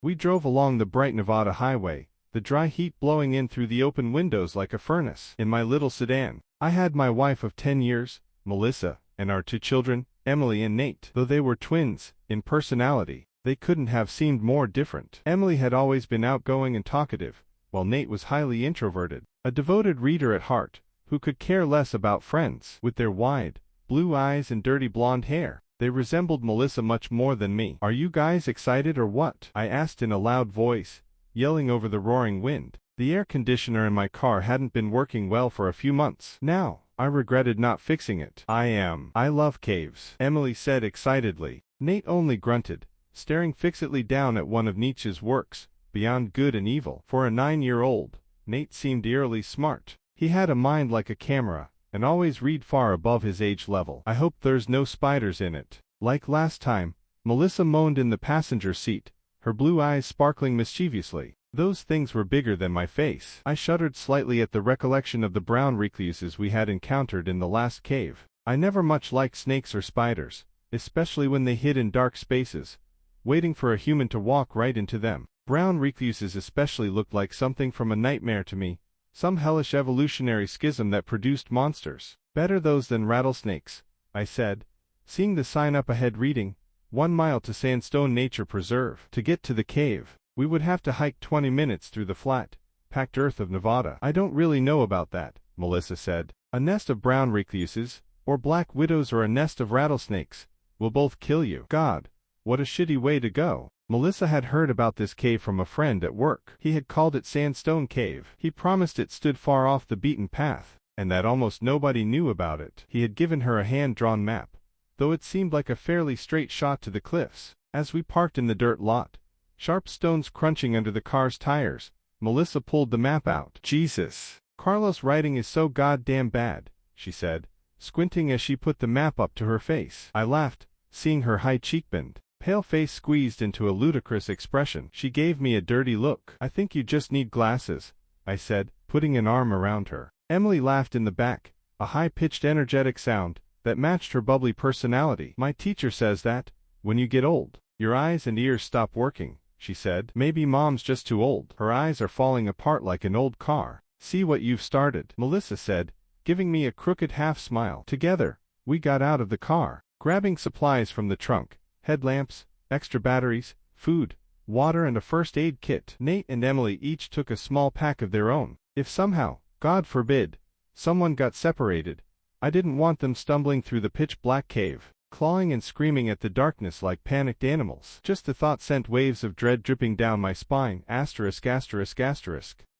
We drove along the bright Nevada highway, the dry heat blowing in through the open windows like a furnace. In my little sedan, I had my wife of 10 years, Melissa, and our 2 children, Emily and Nate. Though they were twins, in personality, they couldn't have seemed more different. Emily had always been outgoing and talkative, while Nate was highly introverted, a devoted reader at heart, who could care less about friends. With their wide, blue eyes and dirty blonde hair, they resembled Melissa much more than me. "Are you guys excited or what?" I asked in a loud voice, yelling over the roaring wind. The air conditioner in my car hadn't been working well for a few months now. I regretted not fixing it. "I am. I love caves," Emily said excitedly. Nate only grunted, staring fixedly down at one of Nietzsche's works, Beyond Good and Evil. For a 9-year-old, Nate seemed eerily smart. He had a mind like a camera, and always read far above his age level. "I hope there's no spiders in it." Like last time, Melissa moaned in the passenger seat, her blue eyes sparkling mischievously. "Those things were bigger than my face." I shuddered slightly at the recollection of the brown recluses we had encountered in the last cave. I never much liked snakes or spiders, especially when they hid in dark spaces, waiting for a human to walk right into them. Brown recluses especially looked like something from a nightmare to me, some hellish evolutionary schism that produced monsters. "Better those than rattlesnakes," I said, seeing the sign up ahead reading, 1 mile to Sandstone Nature Preserve. To get to the cave, we would have to hike 20 minutes through the flat, packed earth of Nevada. "I don't really know about that," Melissa said. "A nest of brown recluses, or black widows or a nest of rattlesnakes, will both kill you." God, what a shitty way to go. Melissa had heard about this cave from a friend at work. He had called it Sandstone Cave. He promised it stood far off the beaten path, and that almost nobody knew about it. He had given her a hand-drawn map, though it seemed like a fairly straight shot to the cliffs. As we parked in the dirt lot, sharp stones crunching under the car's tires, Melissa pulled the map out. "Jesus, Carlos' writing is so goddamn bad," she said, squinting as she put the map up to her face. I laughed, seeing her high cheekbone, pale face squeezed into a ludicrous expression. She gave me a dirty look. "I think you just need glasses," I said, putting an arm around her. Emily laughed in the back, a high-pitched energetic sound that matched her bubbly personality. "My teacher says that, when you get old, your eyes and ears stop working," she said. "Maybe Mom's just too old. Her eyes are falling apart like an old car." "See what you've started," Melissa said, giving me a crooked half-smile. Together, we got out of the car, grabbing supplies from the trunk, headlamps, extra batteries, food, water and a first aid kit. Nate and Emily each took a small pack of their own. If somehow, God forbid, someone got separated, I didn't want them stumbling through the pitch-black cave, clawing and screaming at the darkness like panicked animals. Just the thought sent waves of dread dripping down my spine.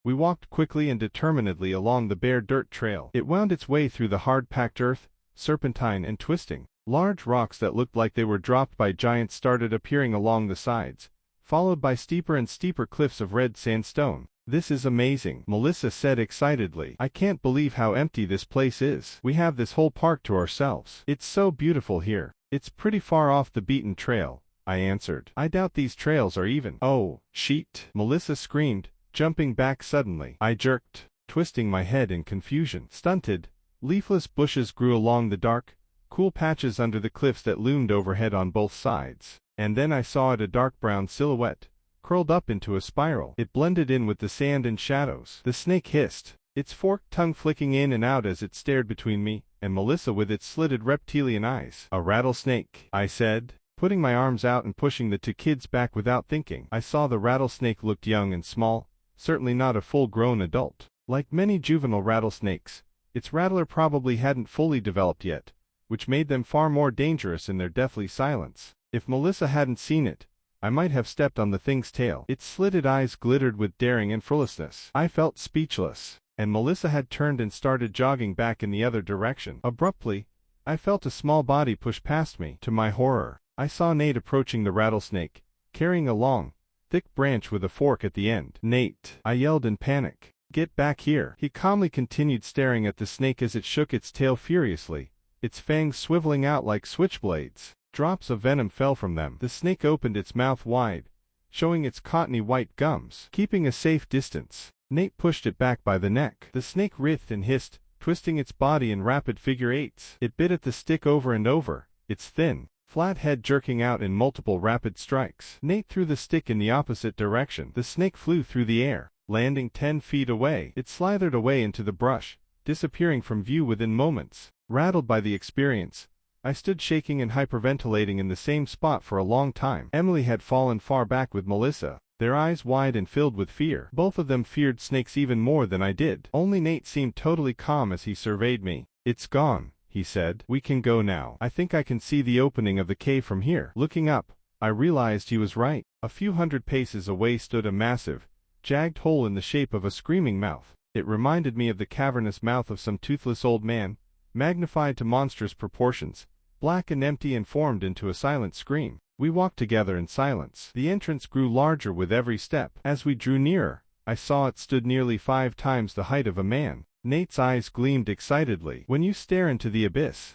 We walked quickly and determinedly along the bare dirt trail. It wound its way through the hard-packed earth, serpentine and twisting. Large rocks that looked like they were dropped by giants started appearing along the sides, followed by steeper and steeper cliffs of red sandstone. "This is amazing," Melissa said excitedly. "I can't believe how empty this place is. We have this whole park to ourselves. It's so beautiful here." "It's pretty far off the beaten trail," I answered. "I doubt these trails are even." "Oh, shit," Melissa screamed, jumping back suddenly. I jerked, twisting my head in confusion. Stunted, leafless bushes grew along the dark, cool patches under the cliffs that loomed overhead on both sides. And then I saw it, a dark brown silhouette, curled up into a spiral. It blended in with the sand and shadows. The snake hissed, its forked tongue flicking in and out as it stared between me and Melissa with its slitted reptilian eyes. "A rattlesnake," I said, putting my arms out and pushing the 2 kids back without thinking. I saw the rattlesnake looked young and small, certainly not a full-grown adult. Like many juvenile rattlesnakes, its rattler probably hadn't fully developed yet, which made them far more dangerous in their deathly silence. If Melissa hadn't seen it, I might have stepped on the thing's tail. Its slitted eyes glittered with daring and frivolousness. I felt speechless, and Melissa had turned and started jogging back in the other direction. Abruptly, I felt a small body push past me. To my horror, I saw Nate approaching the rattlesnake, carrying a long, thick branch with a fork at the end. "Nate!" I yelled in panic. "Get back here!" He calmly continued staring at the snake as it shook its tail furiously, its fangs swiveling out like switchblades. Drops of venom fell from them. The snake opened its mouth wide, showing its cottony white gums. Keeping a safe distance, Nate pushed it back by the neck. The snake writhed and hissed, twisting its body in rapid figure eights. It bit at the stick over and over, its thin, flat head jerking out in multiple rapid strikes. Nate threw the stick in the opposite direction. The snake flew through the air, landing 10 feet away. It slithered away into the brush, disappearing from view within moments. Rattled by the experience, I stood shaking and hyperventilating in the same spot for a long time. Emily had fallen far back with Melissa, their eyes wide and filled with fear. Both of them feared snakes even more than I did. Only Nate seemed totally calm as he surveyed me. "It's gone," he said. "We can go now. I think I can see the opening of the cave from here." Looking up, I realized he was right. A few hundred paces away stood a massive, jagged hole in the shape of a screaming mouth. It reminded me of the cavernous mouth of some toothless old man, magnified to monstrous proportions, black and empty and formed into a silent scream. We walked together in silence. The entrance grew larger with every step. As we drew nearer, I saw it stood nearly 5 times the height of a man. Nate's eyes gleamed excitedly. "When you stare into the abyss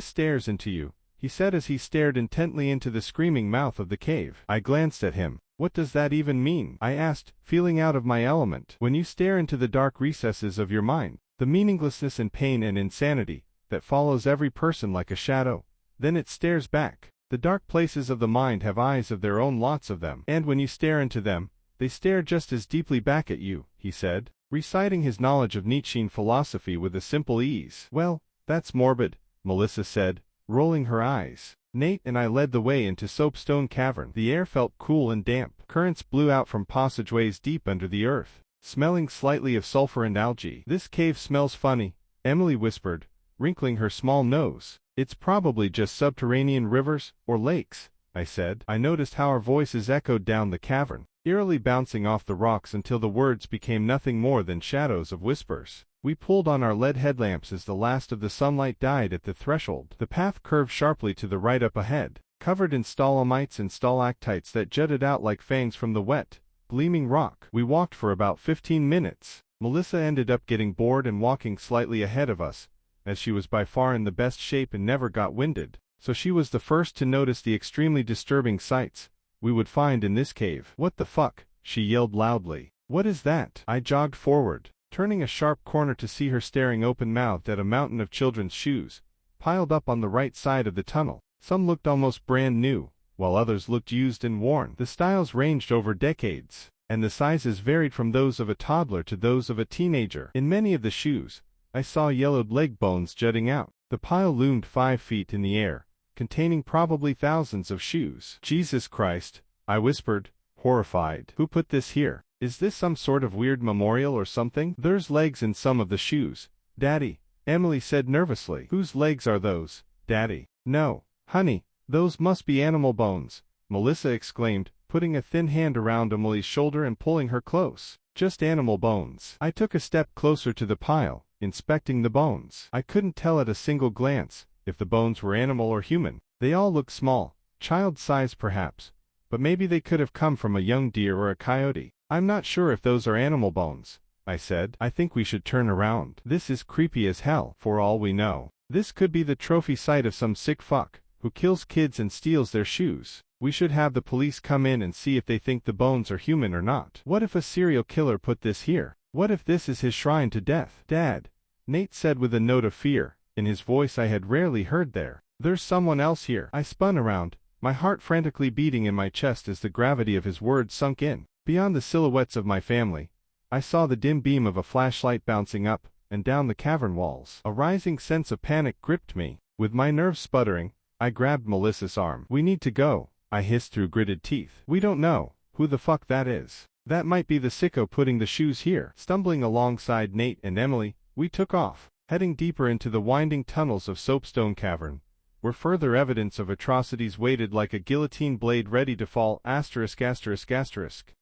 stares into you," he said as he stared intently into the screaming mouth of the cave. I glanced at him. "What does that even mean?" I asked, feeling out of my element. "When you stare into the dark recesses of your mind, the meaninglessness and pain and insanity that follows every person like a shadow, then it stares back. The dark places of the mind have eyes of their own, lots of them. And when you stare into them, they stare just as deeply back at you," he said, reciting his knowledge of Nietzschean philosophy with a simple ease. "Well, that's morbid," Melissa said, rolling her eyes. Nate and I led the way into Soapstone Cavern. The air felt cool and damp. Currents blew out from passageways deep under the earth, smelling slightly of sulfur and algae. "This cave smells funny," Emily whispered, wrinkling her small nose. "It's probably just subterranean rivers or lakes," I said. I noticed how our voices echoed down the cavern, eerily bouncing off the rocks until the words became nothing more than shadows of whispers. We pulled on our lead headlamps as the last of the sunlight died at the threshold. The path curved sharply to the right up ahead, covered in stalagmites and stalactites that jutted out like fangs from the wet, gleaming rock. We walked for about 15 minutes. Melissa ended up getting bored and walking slightly ahead of us, as she was by far in the best shape and never got winded, so she was the first to notice the extremely disturbing sights we would find in this cave. "What the fuck?" she yelled loudly. "What is that?" I jogged forward, turning a sharp corner to see her staring open-mouthed at a mountain of children's shoes, piled up on the right side of the tunnel. Some looked almost brand new, while others looked used and worn. The styles ranged over decades, and the sizes varied from those of a toddler to those of a teenager. In many of the shoes, I saw yellowed leg bones jutting out. The pile loomed 5 feet in the air, containing probably thousands of shoes. "Jesus Christ," I whispered, horrified. "Who put this here? Is this some sort of weird memorial or something?" "There's legs in some of the shoes, Daddy," Emily said nervously. "Whose legs are those, Daddy?" "No, honey, those must be animal bones," Melissa exclaimed, putting a thin hand around Emily's shoulder and pulling her close. "Just animal bones." I took a step closer to the pile, inspecting the bones. I couldn't tell at a single glance if the bones were animal or human. They all looked small, child-size perhaps, but maybe they could have come from a young deer or a coyote. "I'm not sure if those are animal bones," I said. "I think we should turn around. This is creepy as hell. For all we know, this could be the trophy site of some sick fuck who kills kids and steals their shoes. We should have the police come in and see if they think the bones are human or not. What if a serial killer put this here? What if this is his shrine to death?" "Dad," Nate said with a note of fear in his voice I had rarely heard there. "There's someone else here." I spun around, my heart frantically beating in my chest as the gravity of his words sunk in. Beyond the silhouettes of my family, I saw the dim beam of a flashlight bouncing up and down the cavern walls. A rising sense of panic gripped me. With my nerves sputtering, I grabbed Melissa's arm. "We need to go," I hissed through gritted teeth. "We don't know who the fuck that is. That might be the sicko putting the shoes here." Stumbling alongside Nate and Emily, we took off, heading deeper into the winding tunnels of Soapstone Cavern, where further evidence of atrocities waited like a guillotine blade ready to fall.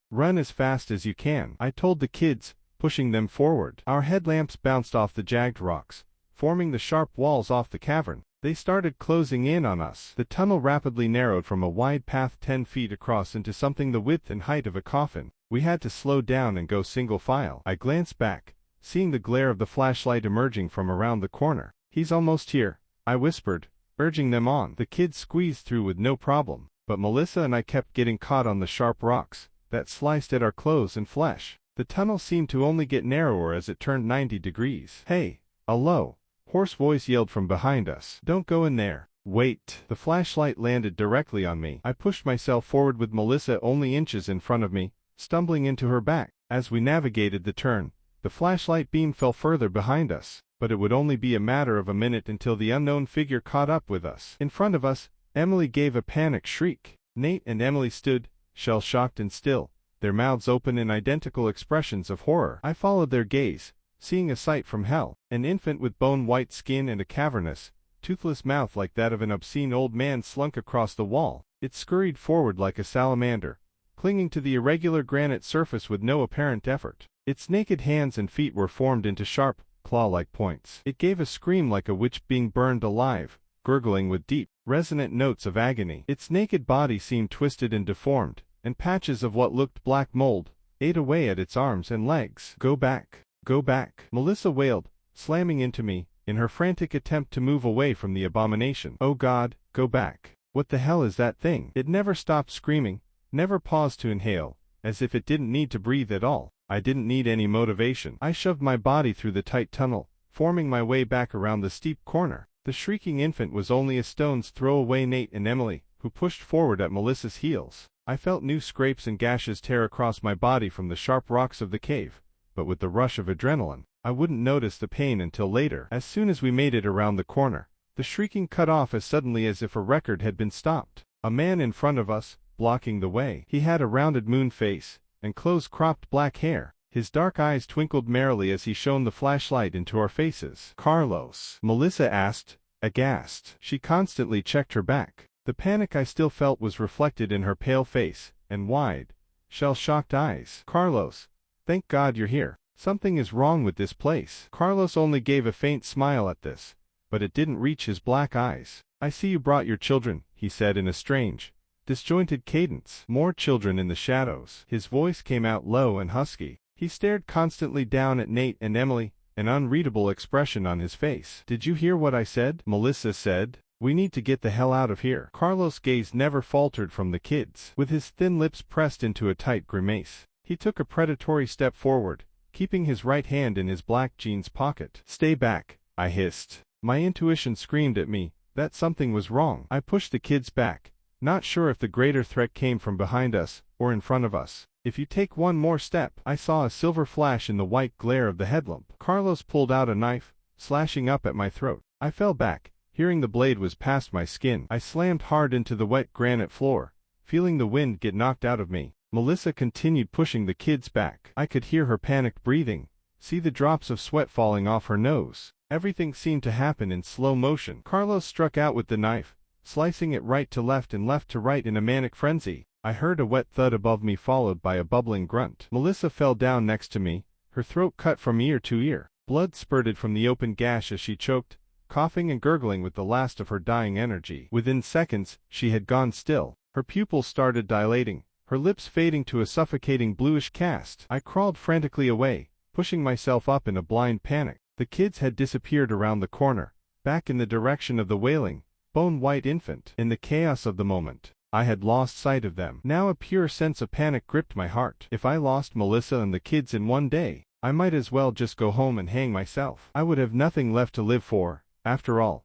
"Run as fast as you can," I told the kids, pushing them forward. Our headlamps bounced off the jagged rocks, forming the sharp walls off the cavern. They started closing in on us. The tunnel rapidly narrowed from a wide path 10 feet across into something the width and height of a coffin. We had to slow down and go single file. I glanced back, seeing the glare of the flashlight emerging from around the corner. "He's almost here," I whispered, urging them on. The kids squeezed through with no problem, but Melissa and I kept getting caught on the sharp rocks that sliced at our clothes and flesh. The tunnel seemed to only get narrower as it turned 90 degrees. "Hey!" A low, hoarse voice yelled from behind us. "Don't go in there," Wait. The flashlight landed directly on me. I pushed myself forward with Melissa only inches in front of me, stumbling into her back. As we navigated the turn, the flashlight beam fell further behind us, but it would only be a matter of a minute until the unknown figure caught up with us. In front of us, Emily gave a panicked shriek. Nate and Emily stood, shell-shocked and still, their mouths open in identical expressions of horror. I followed their gaze, seeing a sight from hell. An infant with bone-white skin and a cavernous, toothless mouth like that of an obscene old man slunk across the wall. It scurried forward like a salamander, clinging to the irregular granite surface with no apparent effort. Its naked hands and feet were formed into sharp, claw-like points. It gave a scream like a witch being burned alive, gurgling with deep, resonant notes of agony. Its naked body seemed twisted and deformed, and patches of what looked black mold ate away at its arms and legs. "Go back. Go back," Melissa wailed, slamming into me, in her frantic attempt to move away from the abomination. "Oh God, go back. What the hell is that thing?" It never stopped screaming, never paused to inhale, as if it didn't need to breathe at all. I didn't need any motivation. I shoved my body through the tight tunnel, forming my way back around the steep corner. The shrieking infant was only a stone's throw away. Nate and Emily, who pushed forward at Melissa's heels. I felt new scrapes and gashes tear across my body from the sharp rocks of the cave, but with the rush of adrenaline, I wouldn't notice the pain until later. As soon as we made it around the corner, the shrieking cut off as suddenly as if a record had been stopped. A man in front of us, blocking the way. He had a rounded moon face, and close-cropped black hair. His dark eyes twinkled merrily as he shone the flashlight into our faces. "Carlos?" Melissa asked, aghast. She constantly checked her back. The panic I still felt was reflected in her pale face, and wide, shell-shocked eyes. "Carlos, thank God you're here. Something is wrong with this place." Carlos only gave a faint smile at this, but it didn't reach his black eyes. "I see you brought your children," he said in a strange, disjointed cadence. "More children in the shadows." His voice came out low and husky. He stared constantly down at Nate and Emily, an unreadable expression on his face. "Did you hear what I said?" Melissa said. "We need to get the hell out of here." Carlos' gaze never faltered from the kids. With his thin lips pressed into a tight grimace, he took a predatory step forward, keeping his right hand in his black jeans pocket. "Stay back," I hissed. My intuition screamed at me that something was wrong. I pushed the kids back, not sure if the greater threat came from behind us or in front of us. "If you take one more step." I saw a silver flash in the white glare of the headlamp. Carlos pulled out a knife, slashing up at my throat. I fell back, hearing the blade was past my skin. I slammed hard into the wet granite floor, feeling the wind get knocked out of me. Melissa continued pushing the kids back. I could hear her panicked breathing, see the drops of sweat falling off her nose. Everything seemed to happen in slow motion. Carlos struck out with the knife, slicing it right to left and left to right in a manic frenzy. I heard a wet thud above me followed by a bubbling grunt. Melissa fell down next to me, her throat cut from ear to ear. Blood spurted from the open gash as she choked, coughing and gurgling with the last of her dying energy. Within seconds, she had gone still. Her pupils started dilating, her lips fading to a suffocating bluish cast. I crawled frantically away, pushing myself up in a blind panic. The kids had disappeared around the corner, back in the direction of the wailing, bone-white infant. In the chaos of the moment, I had lost sight of them. Now a pure sense of panic gripped my heart. If I lost Melissa and the kids in one day, I might as well just go home and hang myself. I would have nothing left to live for, after all.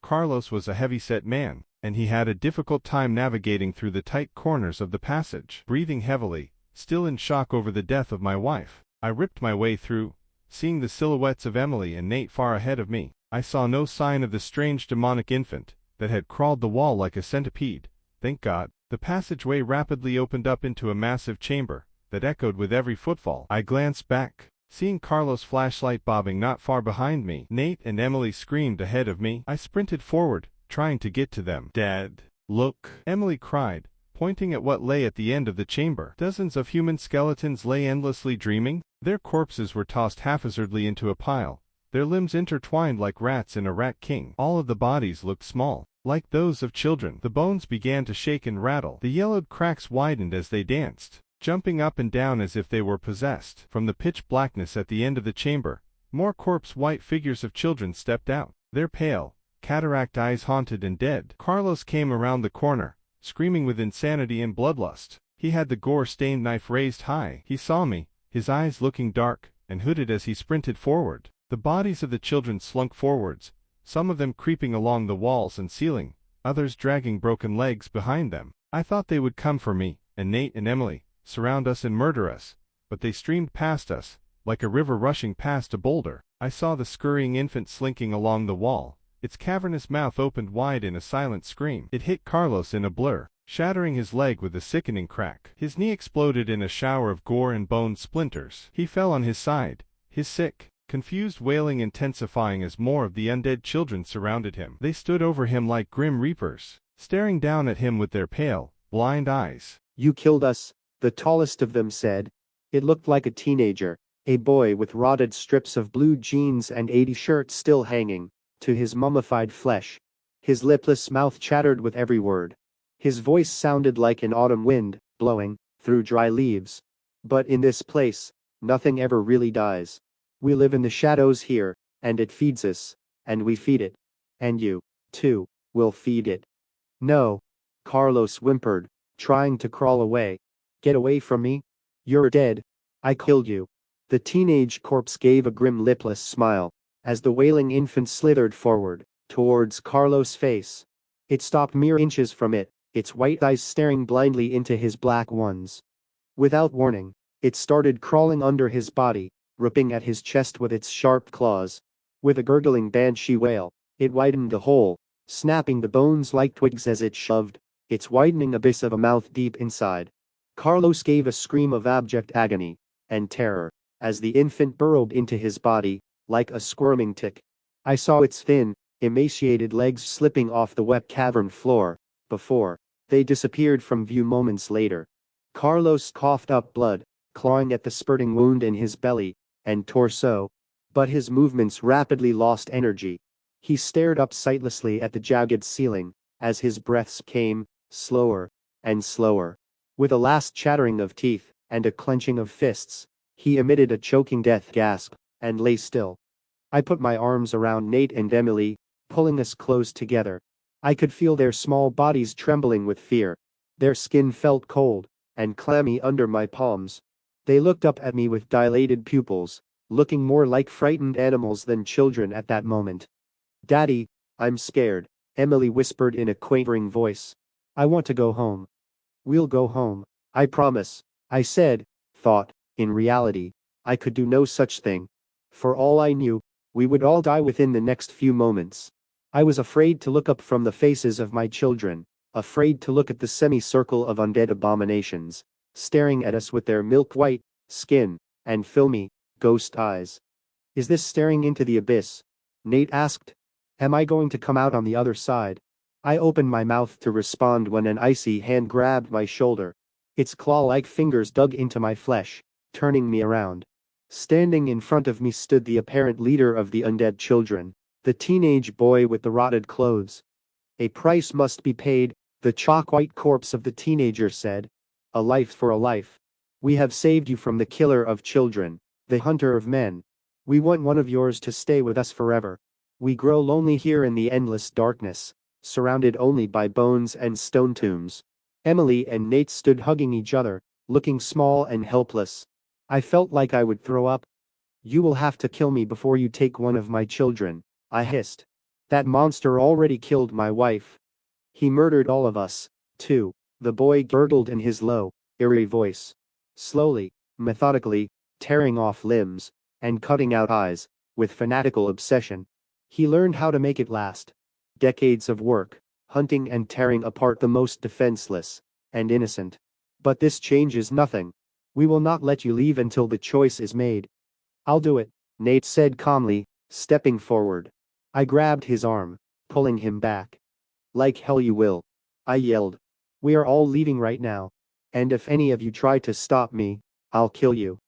Carlos was a heavy-set man, and he had a difficult time navigating through the tight corners of the passage. Breathing heavily, still in shock over the death of my wife, I ripped my way through, seeing the silhouettes of Emily and Nate far ahead of me. I saw no sign of the strange demonic infant that had crawled the wall like a centipede. Thank God. The passageway rapidly opened up into a massive chamber that echoed with every footfall. I glanced back, seeing Carlos' flashlight bobbing not far behind me. Nate and Emily screamed ahead of me. I sprinted forward, trying to get to them. "Dad, look," Emily cried, pointing at what lay at the end of the chamber. Dozens of human skeletons lay endlessly dreaming. Their corpses were tossed haphazardly into a pile, their limbs intertwined like rats in a rat king. All of the bodies looked small, like those of children. The bones began to shake and rattle. The yellowed cracks widened as they danced, jumping up and down as if they were possessed. From the pitch blackness at the end of the chamber, more corpse-white figures of children stepped out, their pale, cataract eyes haunted and dead. Carlos came around the corner, screaming with insanity and bloodlust. He had the gore-stained knife raised high. He saw me, his eyes looking dark and hooded as he sprinted forward. The bodies of the children slunk forwards, some of them creeping along the walls and ceiling, others dragging broken legs behind them. I thought they would come for me, and Nate and Emily, surround us and murder us, but they streamed past us, like a river rushing past a boulder. I saw the scurrying infant slinking along the wall, its cavernous mouth opened wide in a silent scream. It hit Carlos in a blur, shattering his leg with a sickening crack. His knee exploded in a shower of gore and bone splinters. He fell on his side, his sick, confused wailing intensifying as more of the undead children surrounded him. They stood over him like grim reapers, staring down at him with their pale, blind eyes. "You killed us," the tallest of them said. It looked like a teenager, a boy with rotted strips of blue jeans and 80 shirt still hanging to his mummified flesh. His lipless mouth chattered with every word. His voice sounded like an autumn wind, blowing through dry leaves. "But in this place, nothing ever really dies. We live in the shadows here, and it feeds us, and we feed it. And you, too, will feed it." "No," Carlos whimpered, trying to crawl away. "Get away from me. You're dead. I killed you." The teenage corpse gave a grim lipless smile, as the wailing infant slithered forward, towards Carlos' face. It stopped mere inches from it, its white eyes staring blindly into his black ones. Without warning, it started crawling under his body, ripping at his chest with its sharp claws. With a gurgling banshee wail, it widened the hole, snapping the bones like twigs as it shoved its widening abyss of a mouth deep inside. Carlos gave a scream of abject agony and terror as the infant burrowed into his body like a squirming tick. I saw its thin, emaciated legs slipping off the wet cavern floor before they disappeared from view moments later. Carlos coughed up blood, clawing at the spurting wound in his belly and torso, but his movements rapidly lost energy. He stared up sightlessly at the jagged ceiling as his breaths came slower and slower. With a last chattering of teeth and a clenching of fists, he emitted a choking death gasp and lay still. I put my arms around Nate and Emily, pulling us close together. I could feel their small bodies trembling with fear. Their skin felt cold and clammy under my palms. They looked up at me with dilated pupils, looking more like frightened animals than children at that moment. "Daddy, I'm scared," Emily whispered in a quavering voice. "I want to go home." "We'll go home, I promise," I said, thought, in reality, I could do no such thing. For all I knew, we would all die within the next few moments. I was afraid to look up from the faces of my children, afraid to look at the semicircle of undead abominations, staring at us with their milk-white skin and filmy, ghost eyes. "Is this staring into the abyss?" Nate asked. "Am I going to come out on the other side?" I opened my mouth to respond when an icy hand grabbed my shoulder. Its claw-like fingers dug into my flesh, turning me around. Standing in front of me stood the apparent leader of the undead children, the teenage boy with the rotted clothes. "A price must be paid," the chalk-white corpse of the teenager said. "A life for a life. We have saved you from the killer of children, the hunter of men. We want one of yours to stay with us forever. We grow lonely here in the endless darkness, surrounded only by bones and stone tombs." Emily and Nate stood hugging each other, looking small and helpless. I felt like I would throw up. "You will have to kill me before you take one of my children," I hissed. "That monster already killed my wife. He murdered all of us, too," the boy gurgled in his low, eerie voice. Slowly, methodically, tearing off limbs and cutting out eyes, with fanatical obsession. He learned how to make it last. Decades of work, hunting and tearing apart the most defenseless and innocent. But this changes nothing. We will not let you leave until the choice is made. "I'll do it," Nate said calmly, stepping forward. I grabbed his arm, pulling him back. "Like hell you will," I yelled. "We are all leaving right now. And if any of you try to stop me, I'll kill you."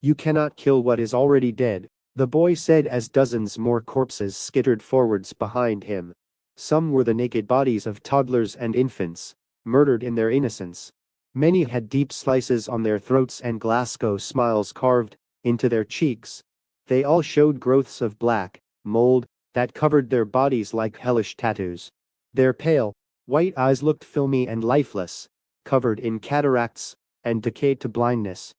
"You cannot kill what is already dead," the boy said as dozens more corpses skittered forwards behind him. Some were the naked bodies of toddlers and infants, murdered in their innocence. Many had deep slices on their throats and Glasgow smiles carved into their cheeks. They all showed growths of black mold that covered their bodies like hellish tattoos. Their pale, white eyes looked filmy and lifeless, covered in cataracts and decayed to blindness.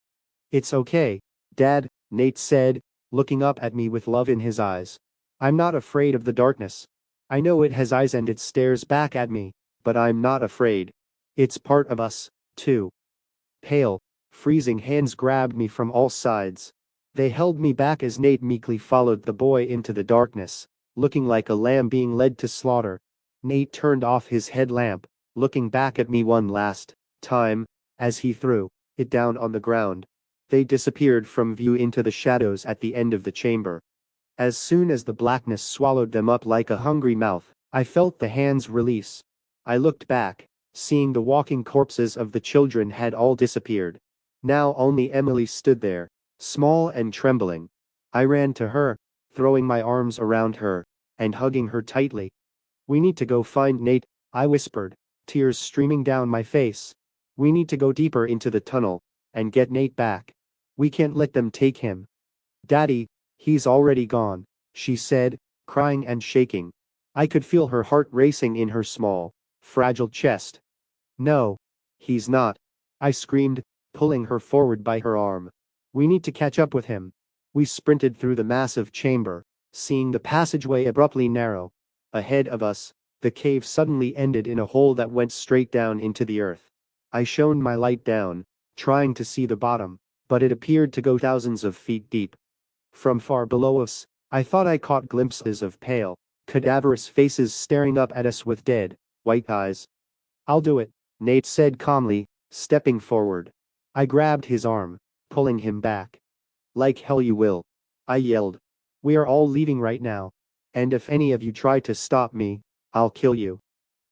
"It's okay, Dad," Nate said, looking up at me with love in his eyes. I'm not afraid of the darkness. I know it has eyes and it stares back at me, but I'm not afraid. It's part of us, too. Pale, freezing hands grabbed me from all sides. They held me back as Nate meekly followed the boy into the darkness, looking like a lamb being led to slaughter. Nate turned off his headlamp, looking back at me one last time, as he threw it down on the ground. They disappeared from view into the shadows at the end of the chamber. As soon as the blackness swallowed them up like a hungry mouth, I felt the hands release. I looked back, seeing the walking corpses of the children had all disappeared. Now only Emily stood there, small and trembling. I ran to her, throwing my arms around her, and hugging her tightly. "We need to go find Nate," I whispered, tears streaming down my face. "We need to go deeper into the tunnel, and get Nate back. We can't let them take him." "Daddy, he's already gone," she said, crying and shaking. I could feel her heart racing in her small, fragile chest. "No. He's not," I screamed, pulling her forward by her arm. "We need to catch up with him." We sprinted through the massive chamber, seeing the passageway abruptly narrow. Ahead of us, the cave suddenly ended in a hole that went straight down into the earth. I shone my light down, trying to see the bottom, but it appeared to go thousands of feet deep. From far below us, I thought I caught glimpses of pale, cadaverous faces staring up at us with dead, white eyes. "I'll do it," Nate said calmly, stepping forward. I grabbed his arm, pulling him back. "Like hell you will," I yelled. "We are all leaving right now. And if any of you try to stop me, I'll kill you."